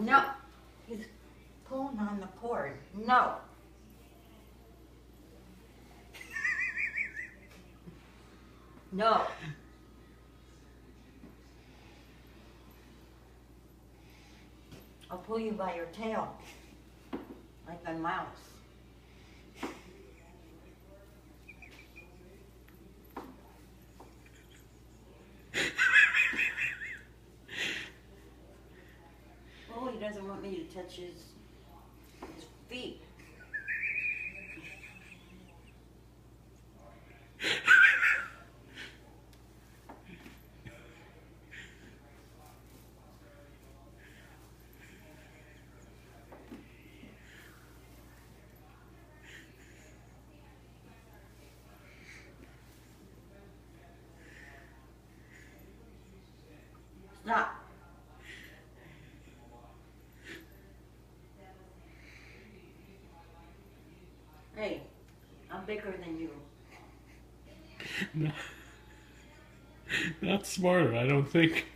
No. He's pulling on the cord. No. No. I'll pull you by your tail. Like a mouse. Oh, he doesn't want me to touch his feet. Stop. Hey, I'm bigger than you. No, not smarter, I don't think.